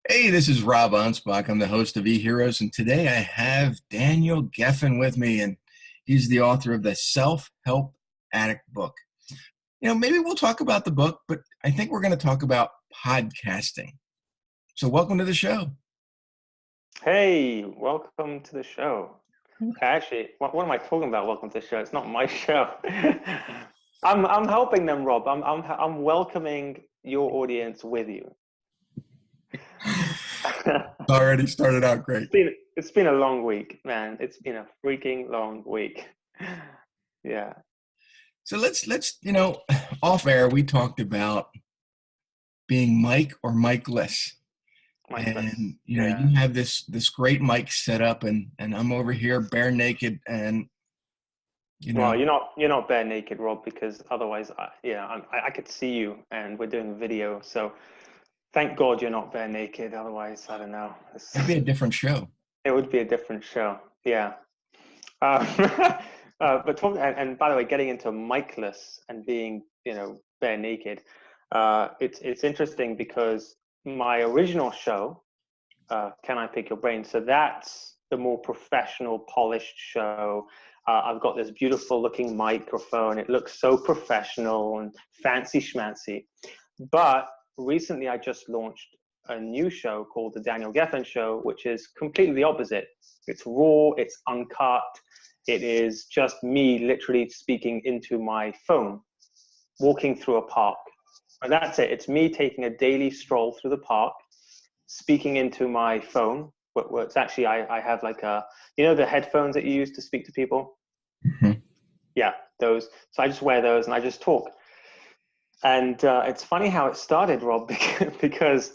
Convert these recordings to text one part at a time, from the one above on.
Hey, this is Rob Anspach. I'm the host of eHeroes, and today I have Daniel Gefen with me, and he's the author of the Self-Help Addict book. Maybe we'll talk about the book, but I think we're going to talk about podcasting. So welcome to the show. Hey, welcome to the show. Actually, what am I talking about? Welcome to the show. It's not my show. I'm helping them, Rob. I'm welcoming your audience with you. Already started out great. It's been a long week, man. It's been a freaking long week. Yeah. So let's off air we talked about being mic or micless. And you have this great mic set up, and I'm over here bare naked, and Well, you're not bare naked, Rob, because otherwise, I could see you, and we're doing a video. So, thank God you're not bare naked. Otherwise, I don't know. It'd be a different show. It would be a different show. Yeah. But and by the way, getting into micless and being bare naked, it's interesting because my original show, Can I Pick Your Brain? So that's the more professional, polished show. I've got this beautiful looking microphone. It looks so professional and fancy schmancy. But recently I just launched a new show called The Daniel Gefen Show, which is completely the opposite. It's raw, it's uncut. It is just me literally speaking into my phone, walking through a park. And that's it. It's me taking a daily stroll through the park, speaking into my phone. Where it's actually, I have like the headphones that you use to speak to people? Mm-hmm. Yeah, those. So I just wear those and I just talk. And it's funny how it started, Rob, because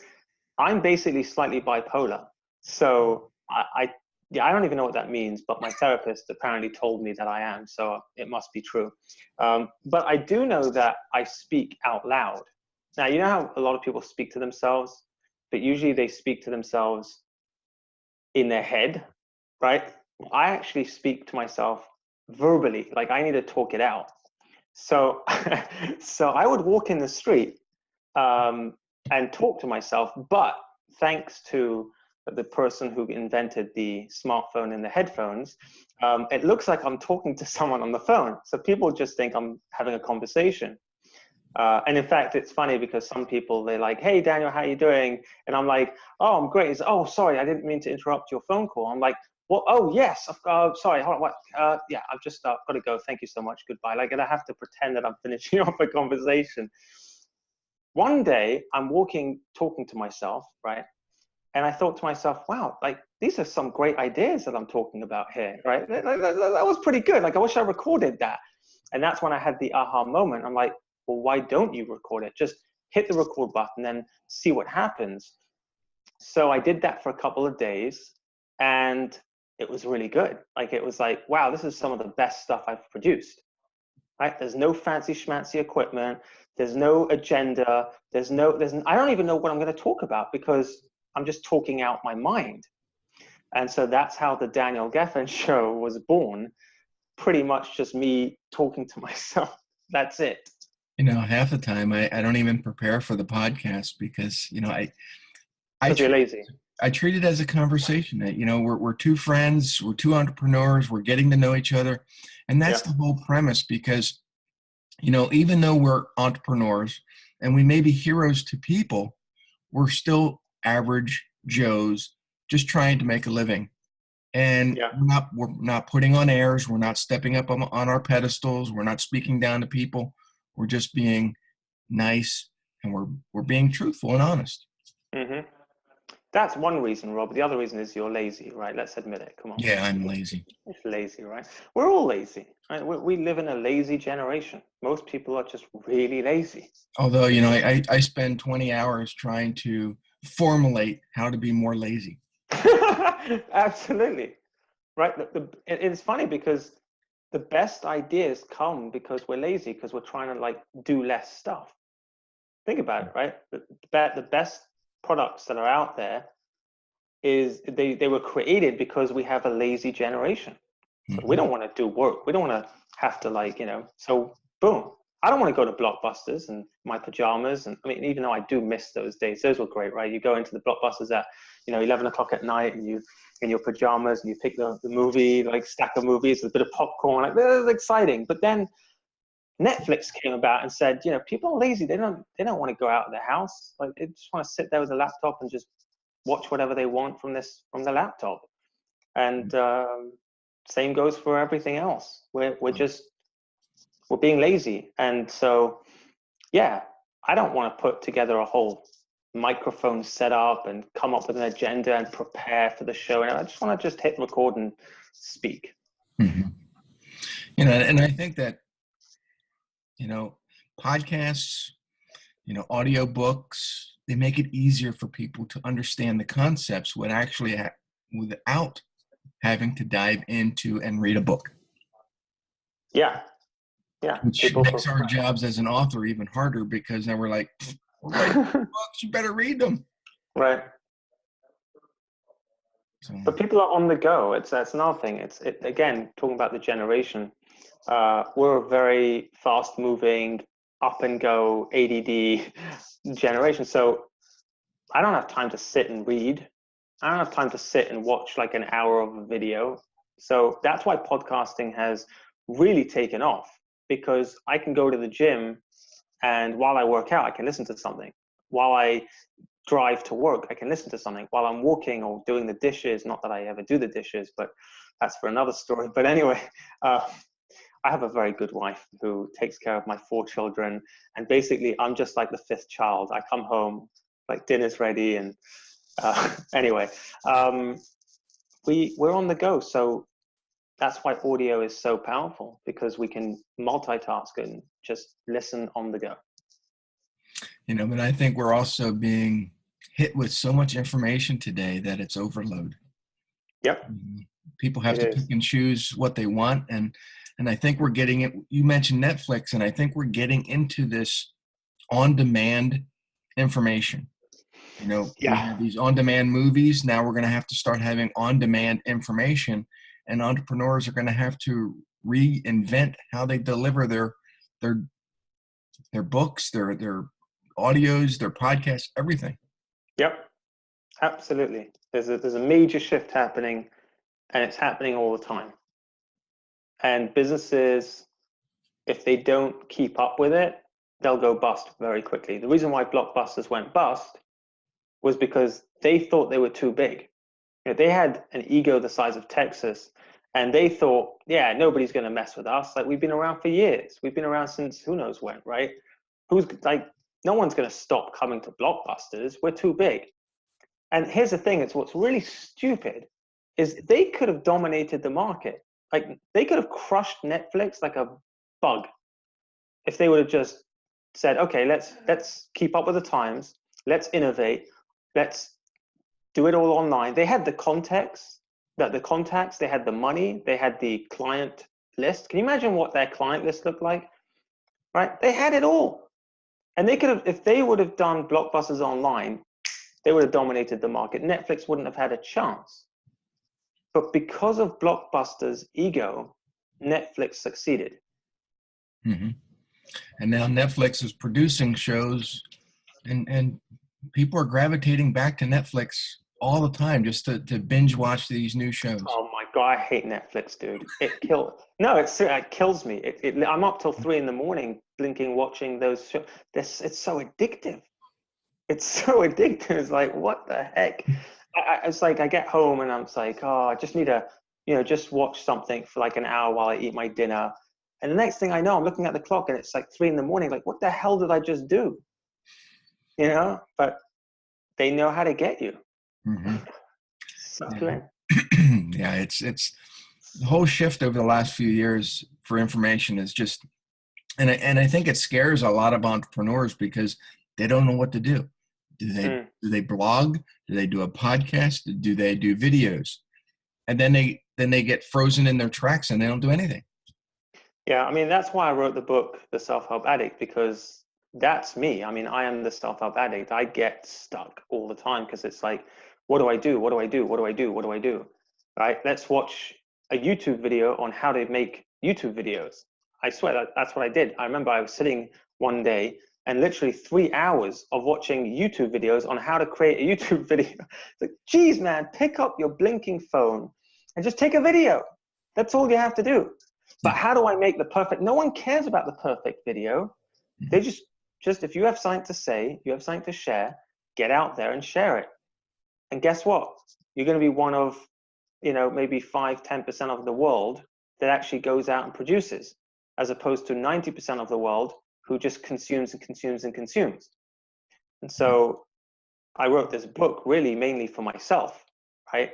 I'm basically slightly bipolar. So I don't even know what that means, but my therapist apparently told me that I am, so it must be true. But I do know that I speak out loud. Now, you know how a lot of people speak to themselves, but usually they speak to themselves in their head, right? I actually speak to myself verbally, like I need to talk it out. So, so I would walk in the street and talk to myself, but thanks to the person who invented the smartphone and the headphones, it looks like I'm talking to someone on the phone. So people just think I'm having a conversation. And in fact, it's funny because some people, they're like, "Hey, Daniel, how you doing?" And I'm like, "Oh, I'm great." It's, "Oh, sorry, I didn't mean to interrupt your phone call." I'm like, "Well, oh, yes. Sorry, hold on. What? Yeah, I've just got to go. Thank you so much. Goodbye." Like, and I have to pretend that I'm finishing off a conversation. One day, I'm talking to myself, right? And I thought to myself, wow, like these are some great ideas that I'm talking about here, right? That was pretty good. Like, I wish I recorded that. And that's when I had the aha moment. I'm like, well, why don't you record it? Just hit the record button and see what happens. So I did that for a couple of days and it was really good. Like, it was like, wow, this is some of the best stuff I've produced, right? There's no fancy schmancy equipment. There's no agenda. I don't even know what I'm going to talk about because I'm just talking out my mind. And so that's how the Daniel Gefen show was born. Pretty much just me talking to myself. That's it. Half the time I don't even prepare for the podcast because, Because you're lazy. I treat it as a conversation that, we're two friends, we're two entrepreneurs, we're getting to know each other. And that's the whole premise because, even though we're entrepreneurs and we may be heroes to people, we're still average Joes just trying to make a living. And we're not putting on airs. We're not stepping up on our pedestals. We're not speaking down to people. We're just being nice, and we're being truthful and honest. Mm-hmm. That's one reason, Rob. The other reason is you're lazy, right? Let's admit it. Come on. Yeah, I'm lazy. It's lazy, right? We're all lazy, right? We live in a lazy generation. Most people are just really lazy. Although, I spend 20 hours trying to formulate how to be more lazy. Absolutely. Right. It's funny because the best ideas come because we're lazy, because we're trying to like do less stuff. Think about it, right? The best products that are out there is they were created because we have a lazy generation. Mm-hmm. We don't want to do work. We don't want to have to so boom, I don't want to go to Blockbusters and my pajamas. And I mean, even though I do miss those days, those were great, right? You go into the Blockbusters at, 11 o'clock at night, and you in your pajamas, and you pick the movie, like stack of movies with a bit of popcorn. Like, that was exciting. But then Netflix came about and said, people are lazy. They don't want to go out of their house. Like, they just want to sit there with a laptop and just watch whatever they want from the laptop. And same goes for everything else. We're being lazy. And so, yeah, I don't want to put together a whole microphone setup and come up with an agenda and prepare for the show. And I just want to just hit record and speak. Mm-hmm. And I think that, podcasts, audiobooks, they make it easier for people to understand the concepts without having to dive into and read a book. Yeah. Which makes our jobs as an author even harder, because now we're like, books, you better read them. Right. So. But people are on the go. That's another thing. Again, talking about the generation, we're a very fast moving, up and go, ADD generation. So I don't have time to sit and read. I don't have time to sit and watch like an hour of a video. So that's why podcasting has really taken off, because I can go to the gym, and while I work out, I can listen to something. While I drive to work, I can listen to something. While I'm walking or doing the dishes, not that I ever do the dishes, but that's for another story. But anyway, I have a very good wife who takes care of my 4 children. And basically, I'm just like the 5th child. I come home, like dinner's ready. And anyway, we're on the go. So that's why audio is so powerful, because we can multitask and just listen on the go. But I think we're also being hit with so much information today that it's overload. Yep. People have to pick and choose what they want. And I think we're getting it. You mentioned Netflix, and I think we're getting into this on-demand information. We have these on-demand movies. Now we're going to have to start having on-demand information, and entrepreneurs are going to have to reinvent how they deliver their books, their audios, their podcasts, everything. Yep, absolutely. There's a major shift happening, and it's happening all the time. And businesses, if they don't keep up with it, they'll go bust very quickly. The reason why Blockbusters went bust was because they thought they were too big. They had an ego the size of Texas, and they thought, yeah, nobody's going to mess with us. Like, we've been around for years. We've been around since who knows when, right? No one's going to stop coming to Blockbusters. We're too big. And here's the thing, what's really stupid is they could have dominated the market. Like, they could have crushed Netflix like a bug if they would have just said, okay, let's keep up with the times. Let's innovate. Let's do it all online. They had the contacts, they had the money, they had the client list. Can you imagine what their client list looked like? Right? They had it all. And they could have, if they would have done Blockbusters online, they would have dominated the market. Netflix wouldn't have had a chance. But because of Blockbusters' ego, Netflix succeeded. Mm-hmm. And now Netflix is producing shows, and people are gravitating back to Netflix all the time just to binge watch these new shows. Oh my God, I hate Netflix, dude. It kills me. I'm up till 3 a.m. blinking, watching those shows. It's so addictive. It's so addictive. It's like, what the heck? It's like I get home and I'm like, oh, I just need to, just watch something for like an hour while I eat my dinner. And the next thing I know, I'm looking at the clock and it's like 3 a.m. Like, what the hell did I just do? But they know how to get you. Mm-hmm. Suck you in. Yeah, it's the whole shift over the last few years for information is just, and I think it scares a lot of entrepreneurs because they don't know what to do. Do they blog? Do they do a podcast? Do they do videos? And then they get frozen in their tracks and they don't do anything. Yeah, I mean, that's why I wrote the book, The Self-Help Addict, because that's me. I mean, I am the self-help addict. I get stuck all the time because it's like, what do I do? What do I do? What do I do? What do I do? Right? Let's watch a YouTube video on how to make YouTube videos. I swear that's what I did. I remember I was sitting one day and literally 3 hours of watching YouTube videos on how to create a YouTube video. It's like, geez, man, pick up your blinking phone and just take a video. That's all you have to do. But how do I make the perfect? No one cares about the perfect video. They just if you have something to say, you have something to share, get out there and share it. And guess what? You're going to be one of, maybe 5-10% of the world that actually goes out and produces, as opposed to 90% of the world who just consumes and consumes and consumes. And so I wrote this book really mainly for myself, right?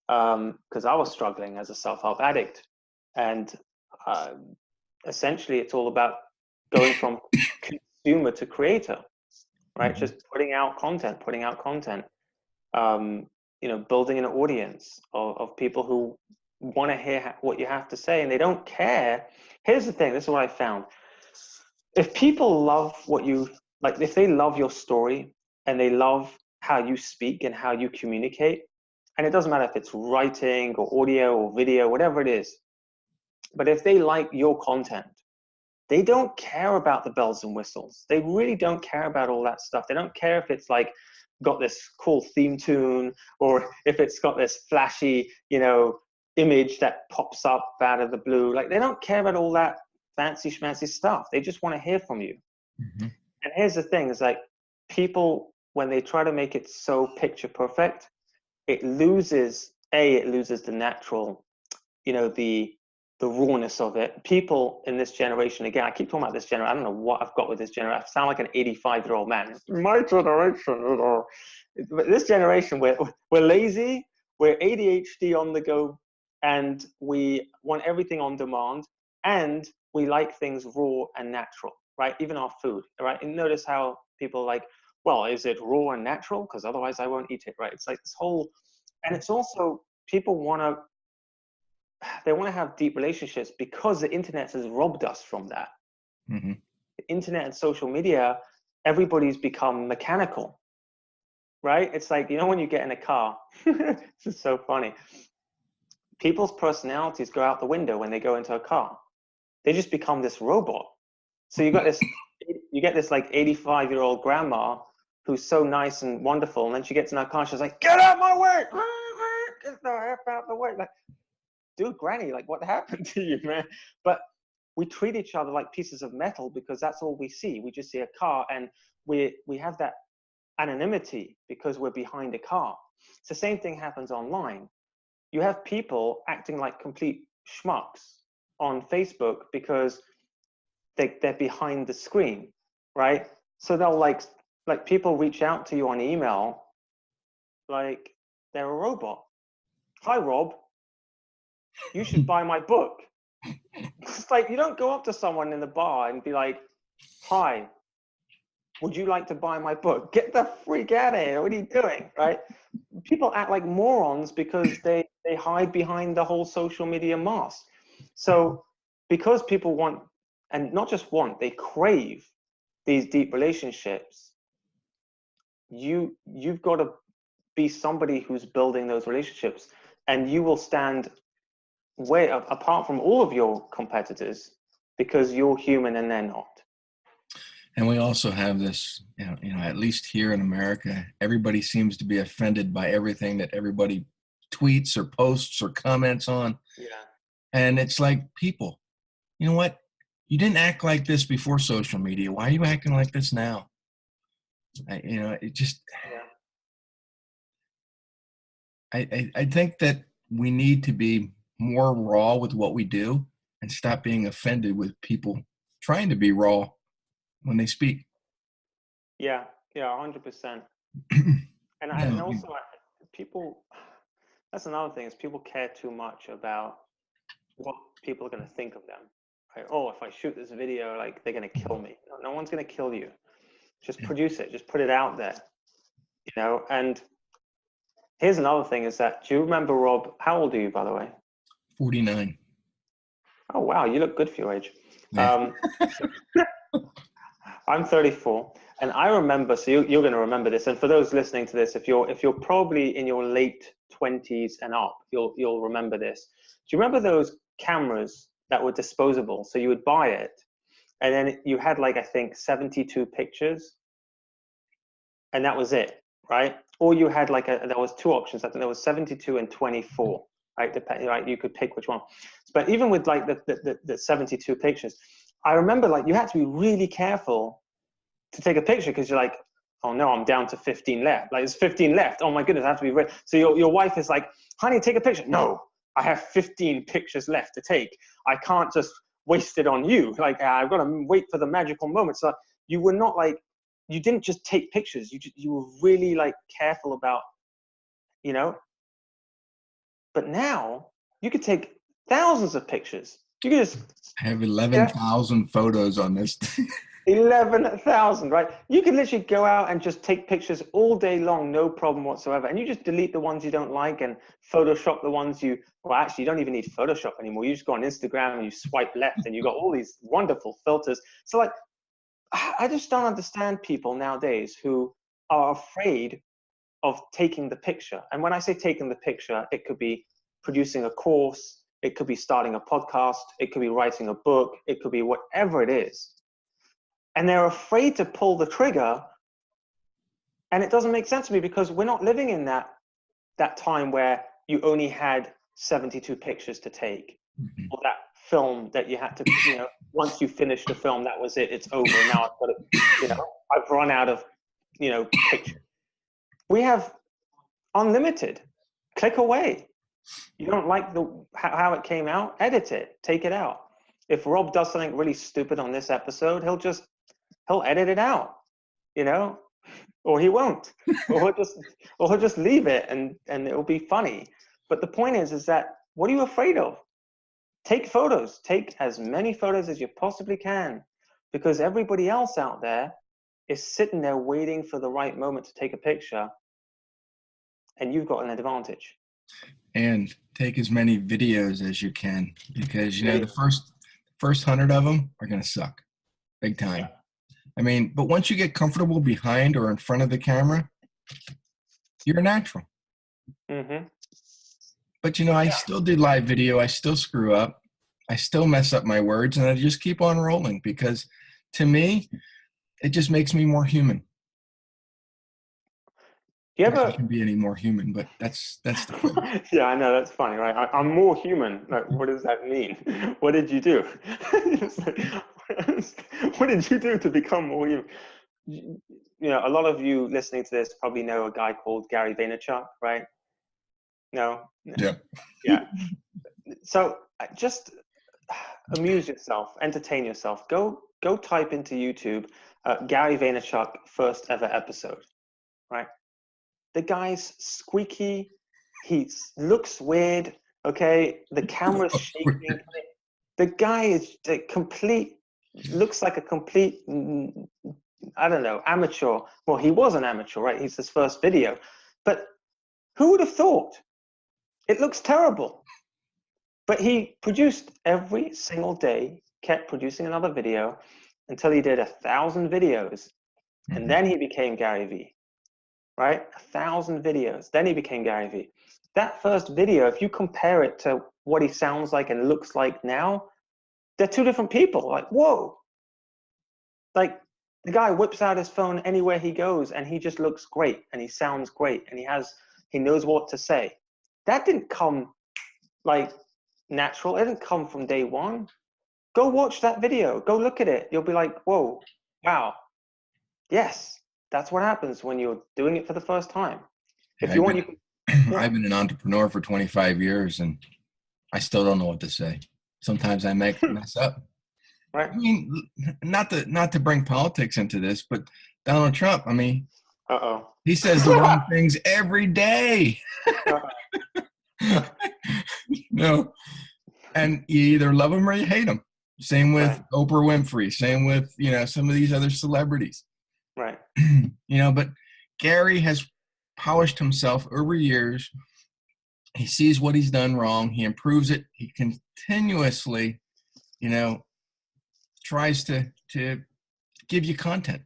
Because I was struggling as a self-help addict. And essentially it's all about going from consumer to creator, right? Just putting out content, building an audience of people who want to hear what you have to say, and they don't care. Here's the thing, this is what I found. If people love what you, like, if they love your story and they love how you speak and how you communicate, and it doesn't matter if it's writing or audio or video, whatever it is, but if they like your content, they don't care about the bells and whistles. They really don't care about all that stuff. They don't care if it's like got this cool theme tune or if it's got this flashy, image that pops up out of the blue. Like, they don't care about all that fancy schmancy stuff. They just want to hear from you. And here's the thing, is like, people, when they try to make it so picture perfect, it loses the natural, the rawness of it. People in this generation, again, I keep talking about this generation. I don't know what I've got with this generation. I sound like an 85-year-old man. My generation, but this generation, we're lazy, we're ADHD on the go, and we want everything on demand, and we like things raw and natural, right? Even our food, right? And notice how people are like, well, is it raw and natural? Because otherwise I won't eat it, right? It's like this whole, and it's also, people they want to have deep relationships because the internet has robbed us from that. The internet and social media, everybody's become mechanical, right? It's like, when you get in a car, this is so funny. People's personalities go out the window when they go into a car. They just become this robot. So you get this like 85-year-old grandma who's so nice and wonderful, and then she gets in her car and she's like, get out my way! Get the F out the way! Like, dude, granny, like, what happened to you, man? But we treat each other like pieces of metal because that's all we see. We just see a car, and we have that anonymity because we're behind a car. It's the same thing happens online. You have people acting like complete schmucks on Facebook because they're behind the screen, right? So they'll like people reach out to you on email like they're a robot. Hi, Rob. You should buy my book. It's like, you don't go up to someone in the bar and be like, hi, would you like to buy my book? Get the freak out of here. What are you doing, right? People act like morons because they hide behind the whole social media mask. So because people want, and not just want, they crave these deep relationships, you've got to be somebody who's building those relationships, and you will stand way apart from all of your competitors because you're human and they're not. And we also have this, at least here in America, everybody seems to be offended by everything that everybody tweets or posts or comments on. Yeah. And it's like, people, you know what? You didn't act like this before social media. Why are you acting like this now? It just, I think that we need to be more raw with what we do and stop being offended with people trying to be raw when they speak. Yeah, 100%. And also, people, that's another thing, is people care too much about what people are going to think of them. Right? Oh, if I shoot this video, like, they're going to kill me. No one's going to kill you. Just produce it. Just put it out there. And here's another thing, is that, do you remember, Rob, how old are you, by the way? 49. Oh, wow. You look good for your age. Yeah. I'm 34. And I remember, so you're going to remember this. And for those listening to this, if you're probably in your late 20s and up, you'll remember this. Do you remember those cameras that were disposable. So you would buy it, and then you had like, I think 72 pictures, and that was it, right? Or you had like there was two options. I think there was 72 and 24, right? Depending, right? You could pick which one. But even with like the 72 pictures, I remember like you had to be really careful to take a picture, because you're like, oh no, I'm down to 15 left. Like, there's 15 left. Oh my goodness, I have to be ready. So your wife is like, honey, take a picture. No, I have 15 pictures left to take. I can't just waste it on you. Like, I've got to wait for the magical moment. So you were not like, you didn't just take pictures. You were really like careful about, you know. But now you could take thousands of pictures. You could just, I have 11,000 photos on this. 11,000, right? You can literally go out and just take pictures all day long, no problem whatsoever. And you just delete the ones you don't like and Photoshop the ones well, actually, you don't even need Photoshop anymore. You just go on Instagram and you swipe left and you got all these wonderful filters. So like, I just don't understand people nowadays who are afraid of taking the picture. And when I say taking the picture, it could be producing a course, it could be starting a podcast, it could be writing a book, it could be whatever it is. And they're afraid to pull the trigger. And it doesn't make sense to me, because we're not living in that time where you only had 72 pictures to take, or that film that you had to, once you finished the film, that was it, it's over. Now I've got to, I've run out of, pictures. We have unlimited. Click away. You don't like how it came out, edit it, take it out. If Rob does something really stupid on this episode, he'll edit it out, or he won't, or he'll just leave it and it'll be funny. But the point is that, what are you afraid of? Take photos. Take as many photos as you possibly can, because everybody else out there is sitting there waiting for the right moment to take a picture, and you've got an advantage. And take as many videos as you can, because the first 100 of them are going to suck big time. Yeah. I mean, but once you get comfortable behind or in front of the camera, you're natural. Mm-hmm. But I still do live video. I still screw up. I still mess up my words, and I just keep on rolling, because to me, it just makes me more human. You ever I can be any more human, but that's the yeah, I know, that's funny, right? I'm more human. Like, what does that mean? What did you do? What did you do to become more human? A lot of you listening to this probably know a guy called Gary Vaynerchuk, right? No? Yeah. So just amuse yourself, entertain yourself. Go type into YouTube Gary Vaynerchuk first ever episode, right? The guy's squeaky. He looks weird. Okay, the camera's shaking. The guy is looks like a complete, I don't know, amateur. Well, he was an amateur, right? He's his first video. But who would have thought? It looks terrible. But he produced every single day, kept producing another video until he did 1,000 videos. Mm-hmm. And then he became Gary V. Right? 1,000 videos. Then he became Gary V. That first video, if you compare it to what he sounds like and looks like now, they're two different people. Like, whoa. Like, the guy whips out his phone anywhere he goes, and he just looks great, and he sounds great, and he knows what to say. That didn't come like natural. It didn't come from day one. Go watch that video. Go look at it. You'll be like, whoa, wow. Yes. That's what happens when you're doing it for the first time. If you want, you can. Yeah. I've been an entrepreneur for 25 years, and I still don't know what to say. Sometimes I mess up. Right. I mean, not to bring politics into this, but Donald Trump, I mean, he says the wrong things every day. And you either love him or you hate him. Same with Oprah Winfrey. Same with, some of these other celebrities. Right. But Gary has polished himself over years. He sees what he's done wrong. He improves it. He continuously, tries to give you content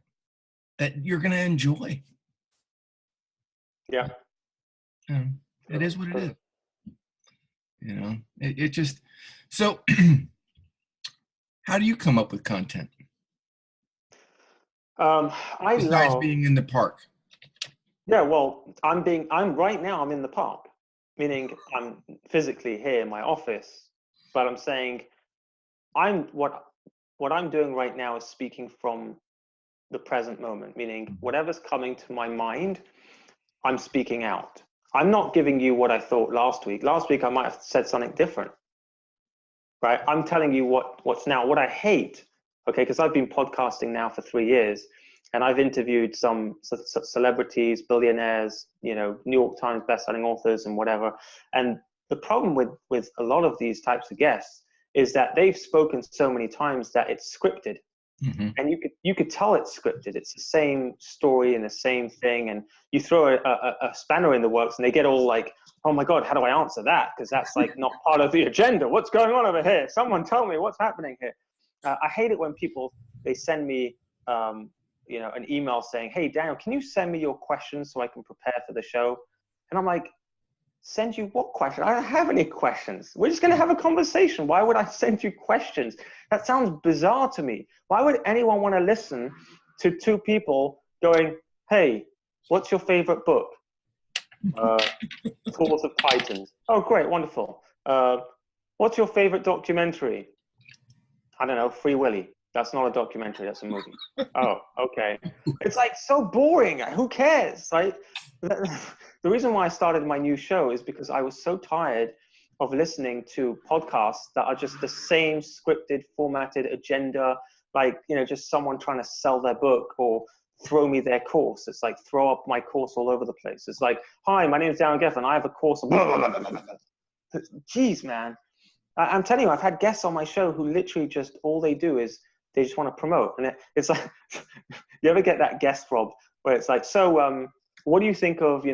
that you're going to enjoy. Yeah. It is what it is. It just, so How do you come up with content I besides love, being in the park? yeah, well, I'm right now, I'm in the park, meaning I'm physically here in my office, but I'm saying I'm what I'm doing right now is speaking from the present moment, meaning whatever's coming to my mind, I'm speaking out. I'm not giving you what I thought last week. Last week I might have said something different, right? I'm telling you what's now. What I hate, okay, because I've been podcasting now for 3 years, and I've interviewed some celebrities, billionaires, you know, New York Times bestselling authors and whatever. And the problem with a lot of these types of guests is that they've spoken so many times that it's scripted. Mm-hmm. And you could tell it's scripted. It's the same story and the same thing, and you throw a spanner in the works, and they get all like, "Oh my god, how do I answer that? Because that's like not part of the agenda. What's going on over here? Someone tell me what's happening here." I hate it when people they send me, an email saying, "Hey Daniel, can you send me your questions so I can prepare for the show?" And I'm like, send you what question? I don't have any questions. We're just going to have a conversation. Why would I send you questions? That sounds bizarre to me. Why would anyone want to listen to two people going, "Hey, what's your favorite book?" Tools of Titans. Oh, great, wonderful. What's your favorite documentary? I don't know, Free Willy. That's not a documentary, that's a movie. Oh, okay. It's like so boring. Who cares, right? The reason why I started my new show is because I was so tired of listening to podcasts that are just the same scripted, formatted agenda, like, you know, just someone trying to sell their book or throw me their course. It's like throw up my course all over the place. It's like, "Hi, my name is Daniel Gefen. I have a course." Jeez, man. I'm telling you, I've had guests on my show who literally just all they do is they just want to promote, and it's like, you ever get that guest, Rob, where it's like, "So, what do you think of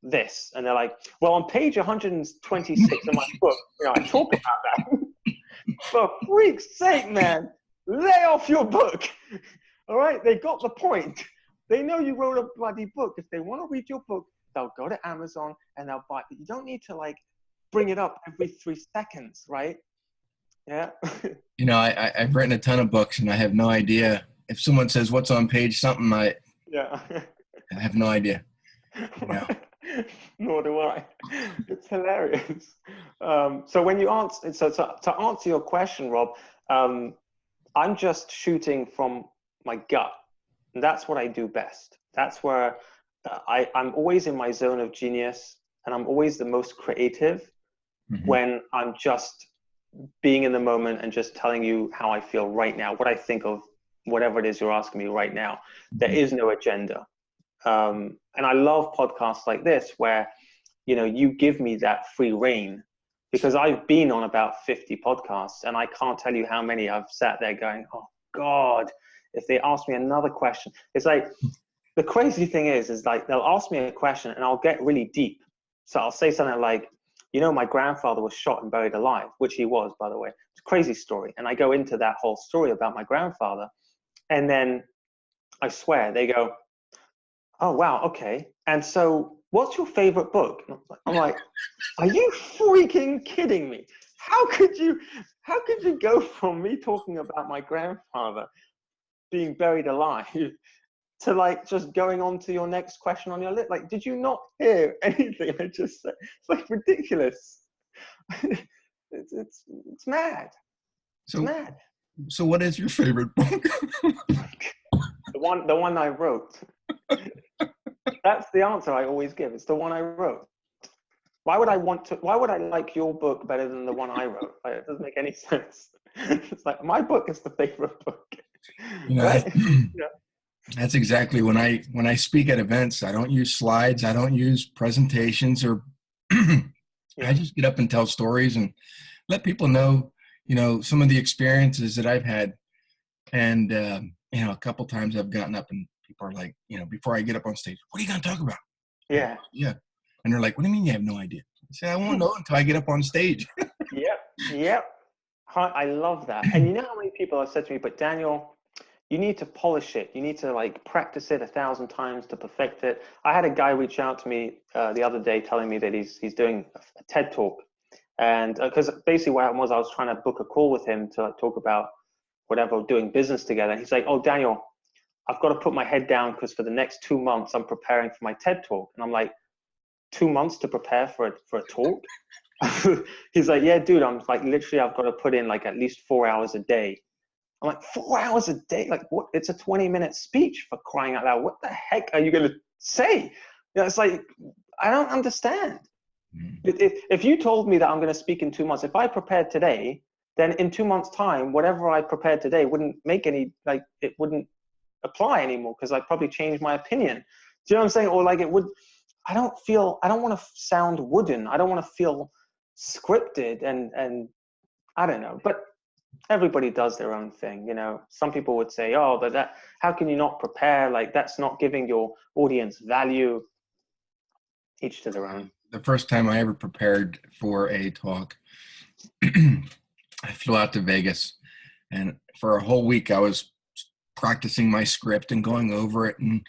this?" And they're like, "Well, on page 126 of my book, you know, I talk about that." For freak's sake, man, lay off your book. All right, they got the point. They know you wrote a bloody book. If they want to read your book, they'll go to Amazon and they'll buy it. You don't need to like bring it up every 3 seconds, right? Yeah. You know, I've written a ton of books, and I have no idea if someone says what's on page something. Yeah. I have no idea. You know. Nor do I. It's hilarious. So when you answer, so to answer your question, Rob, I'm just shooting from my gut. And that's what I do best. That's where I'm always in my zone of genius, and I'm always the most creative Mm-hmm. when I'm just being in the moment and just telling you how I feel right now, what I think of whatever it is you're asking me right now. There is no agenda. And I love podcasts like this where, you know, you give me that free reign, because I've been on about 50 podcasts and I can't tell you how many I've sat there going, "Oh God, if they ask me another question." It's like, the crazy thing is like they'll ask me a question and I'll get really deep. So I'll say something like, "You know, my grandfather was shot and buried alive," which he was, by the way. It's a crazy story. And I go into that whole story about my grandfather. And then I swear they go, "Oh, wow, okay. And so what's your favorite book?" I'm like, "Are you freaking kidding me? How could you go from me talking about my grandfather being buried alive to like just going on to your next question on your list? Like, did you not hear anything I just said? It's like ridiculous." It's mad. It's So, mad. so what is your favorite book? The one I wrote. That's the answer I always give. It's the one I wrote. Why would I like your book better than the one I wrote? Like, it doesn't make any sense. It's like, my book is the favorite book. You know, Right? Yeah. that's exactly when I speak at events. I don't use slides. I don't use presentations, or I Yeah. just get up and tell stories and let people know, you know, some of the experiences that I've had. And you know, a couple times I've gotten up and people are like, you know, before I get up on stage, "What are you going to talk about?" Yeah. Yeah. And they're like, "What do you mean you have no idea?" I say, "I won't know until I get up on stage." Yep. Yep. I love that. And you know how many people have said to me, "But Daniel, you need to polish it. You need to like practice it 1,000 times to perfect it." I had a guy reach out to me the other day telling me that he's doing a TED talk, And because basically what happened was I was trying to book a call with him to like, talk about whatever, doing business together. He's like, "Oh, Daniel, I've got to put my head down because for the next 2 months I'm preparing for my TED talk." And I'm like, 2 months to prepare for a talk? He's like, "Yeah, dude, I'm like, literally, I've got to put in like at least 4 hours a day." I'm like, 4 hours a day? Like, what? It's a 20-minute speech, for crying out loud. What the heck are you going to say? You know, it's like, I don't understand. If you told me that I'm going to speak in 2 months, if I prepared today, then in 2 months' time, whatever I prepared today wouldn't make any, like, it wouldn't apply anymore because I'd probably change my opinion. Do you know what I'm saying? Or like it would, I don't want to sound wooden. I don't want to feel scripted and I don't know, but everybody does their own thing. You know, some people would say, "Oh, but that, how can you not prepare? Like that's not giving your audience value." Each to their own. The first time I ever prepared for a talk, I flew out to Vegas, and for a whole week I was practicing my script and going over it and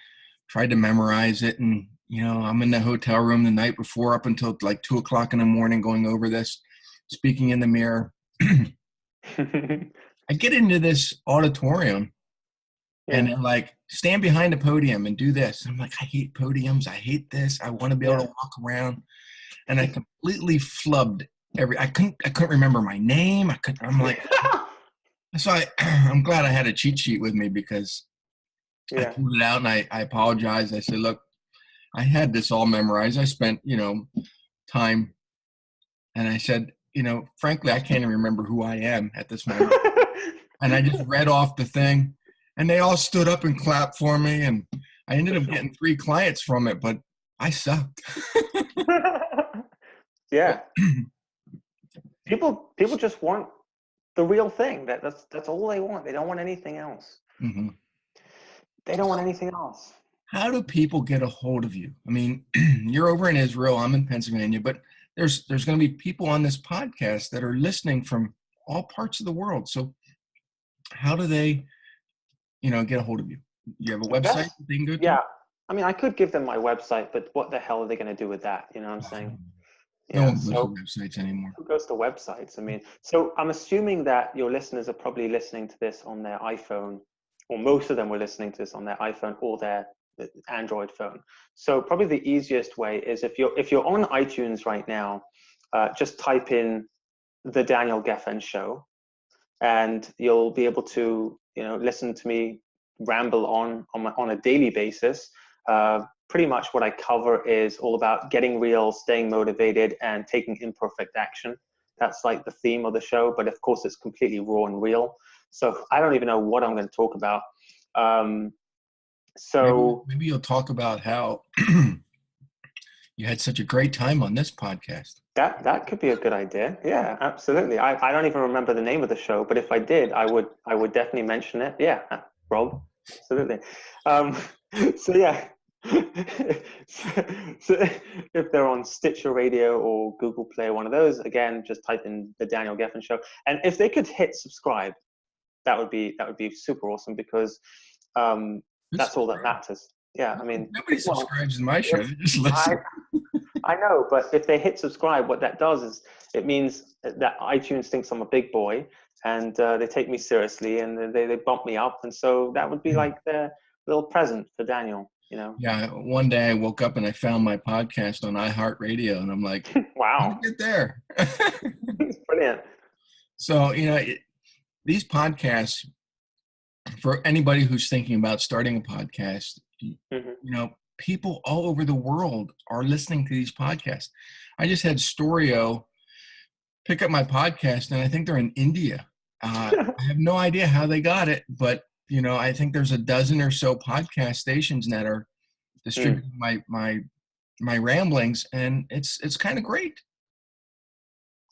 tried to memorize it. And I'm in the hotel room the night before up until like 2 o'clock in the morning going over this, speaking in the mirror. I get into this auditorium and they're like, "Stand behind the podium and do this." I'm like, I hate podiums. I hate this. I want to be able to walk around. And I completely flubbed I couldn't remember my name. I'm like, so I'm glad I had a cheat sheet with me because I pulled it out and I apologized. I said, "Look, I had this all memorized. I spent, time." And I said, "Frankly, I can't even remember who I am at this moment." And I just read off the thing and they all stood up and clapped for me. And I ended up getting 3 clients from it, but I sucked. Yeah. People just want the real thing. That's all they want. They don't want anything else. Mm-hmm. They don't want anything else. How do people get a hold of you? I mean, you're over in Israel, I'm in Pennsylvania, but there's going to be people on this podcast that are listening from all parts of the world. So how do they, get a hold of you? You have a website they can go to? Yeah. I mean, I could give them my website, but what the hell are they going to do with that? You know what I'm saying? No one goes to websites anymore. Who goes to websites? I mean, so I'm assuming that your listeners are probably listening to this on their iPhone, or most of them were listening to this on their iPhone or their Android phone. So probably the easiest way is if you're on iTunes right now, just type in The Daniel Gefen Show, and you'll be able to listen to me ramble on a daily basis. Pretty much what I cover is all about getting real, staying motivated, and taking imperfect action. That's like the theme of the show, but of course it's completely raw and real. So I don't even know what I'm going to talk about. So maybe you'll talk about how you had such a great time on this podcast. That could be a good idea. Yeah, absolutely. I don't even remember the name of the show, but if I did, I would definitely mention it. Yeah, Rob, absolutely. So yeah, so if they're on Stitcher Radio or Google Play, one of those, again, just type in The Daniel Gefen Show, and if they could hit subscribe, that would be super awesome because that's all that matters. Yeah, I mean, nobody subscribes to my show. They just listen. I know, but if they hit subscribe, what that does is it means that iTunes thinks I'm a big boy and they take me seriously and they bump me up. And so that would be like their little present for Daniel, Yeah. One day I woke up and I found my podcast on iHeartRadio and I'm like, wow, how did I get there? It's brilliant. So, these podcasts, for anybody who's thinking about starting a podcast, people all over the world are listening to these podcasts. I just had Storio pick up my podcast, and I think they're in India. I have no idea how they got it, but I think there's a dozen or so podcast stations that are distributing my ramblings, and it's kind of great.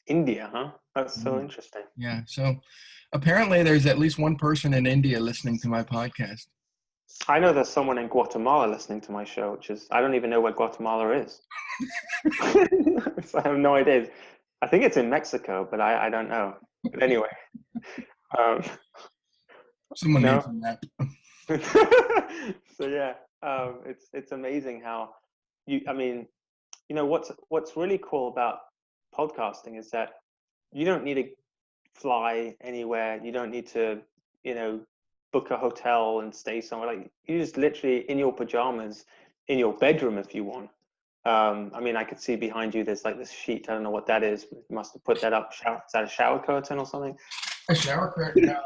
India, huh? That's so interesting. Yeah. So apparently, there's at least one person in India listening to my podcast. I know there's someone in Guatemala listening to my show, which is, I don't even know where Guatemala is. So I have no idea. I think it's in Mexico, but I don't know. But anyway. Someone needs a map. So yeah, it's amazing how what's really cool about podcasting is that you don't need to fly anywhere. You don't need to, book a hotel and stay somewhere. Like, you just literally in your pajamas in your bedroom if you want. I mean, I could see behind you there's like this sheet. I don't know what that is. You must have put that up. Is that a shower curtain or something? A shower curtain. No.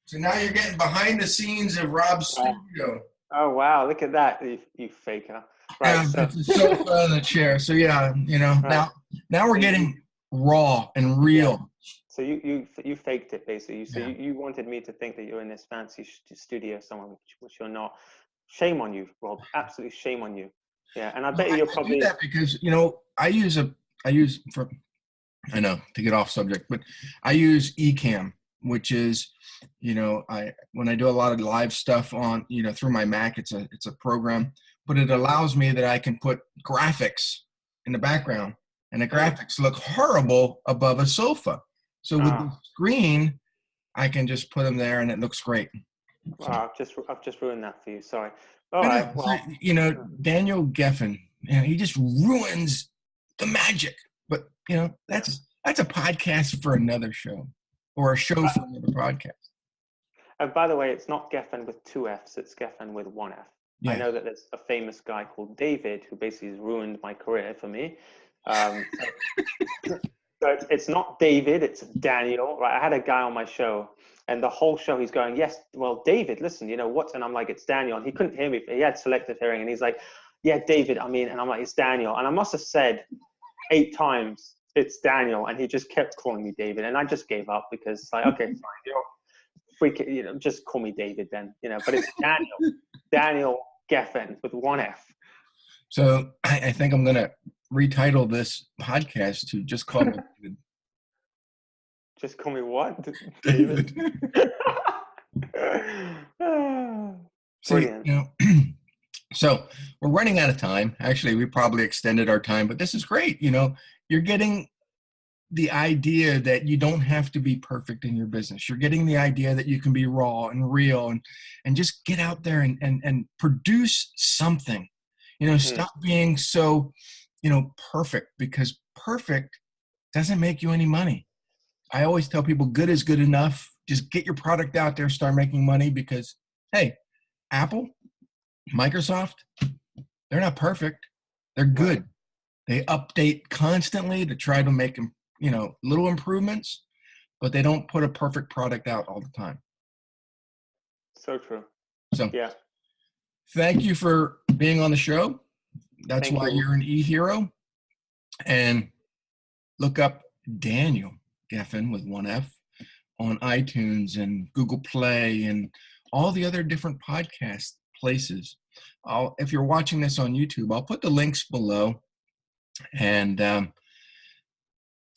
So now you're getting behind the scenes of Rob's studio. Oh wow! Look at that, you faker. Right. Yeah, So it's a sofa and a chair. So yeah, right. now we're getting raw and real. Yeah. So you faked it basically. So Yeah. you wanted me to think that you're in this fancy studio somewhere, which you're not. Shame on you, Rob. Absolutely shame on you. Yeah, and I bet you're probably do that because I know, to get off subject, but I use Ecamm, which is, when I do a lot of live stuff on, through my Mac, it's a program, but it allows me that I can put graphics in the background, and the graphics look horrible above a sofa. So with the screen, I can just put them there, and it looks great. So, I've just ruined that for you. Sorry. All right. Well, Daniel Gefen, he just ruins the magic. But that's a podcast for another show, or a show for another podcast. And by the way, it's not Geffen with 2 Fs, it's Geffen with 1 F. Yeah. I know that there's a famous guy called David who basically has ruined my career for me. So it's not David, it's Daniel. Right? I had a guy on my show, and the whole show he's going, yes, well, David, listen, what? And I'm like, it's Daniel. And he couldn't hear me. He had selective hearing, and he's like, yeah, David, and I'm like, it's Daniel. And I must have said 8 times, it's Daniel, and he just kept calling me David, and I just gave up because it's like, okay, fine, freaking, just call me David then, but it's Daniel Gefen with 1 F. So I think I'm gonna retitle this podcast to just call me David. Just call me what? David. Brilliant. So we're running out of time. Actually, we probably extended our time, but this is great. You're getting the idea that you don't have to be perfect in your business. You're getting the idea that you can be raw and real and just get out there and produce something. Stop being so, perfect, because perfect doesn't make you any money. I always tell people good is good enough. Just get your product out there, start making money, because, hey, Apple, Microsoft, they're not perfect. They're good. They update constantly to try to make them, little improvements, but they don't put a perfect product out all the time. So true. So yeah. Thank you for being on the show. That's why you're an e-hero. And look up Daniel Gefen with 1 F on iTunes and Google Play and all the other different podcast places. If you're watching this on YouTube, I'll put the links below, and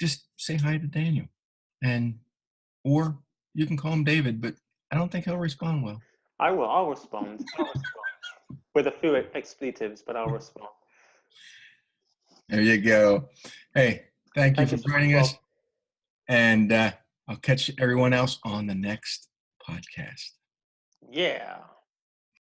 just say hi to Daniel, or you can call him David, but I don't think he'll respond well. I will. I'll respond. With a few expletives, but I'll respond. There you go. Hey, thank you for joining us, and I'll catch everyone else on the next podcast. Yeah.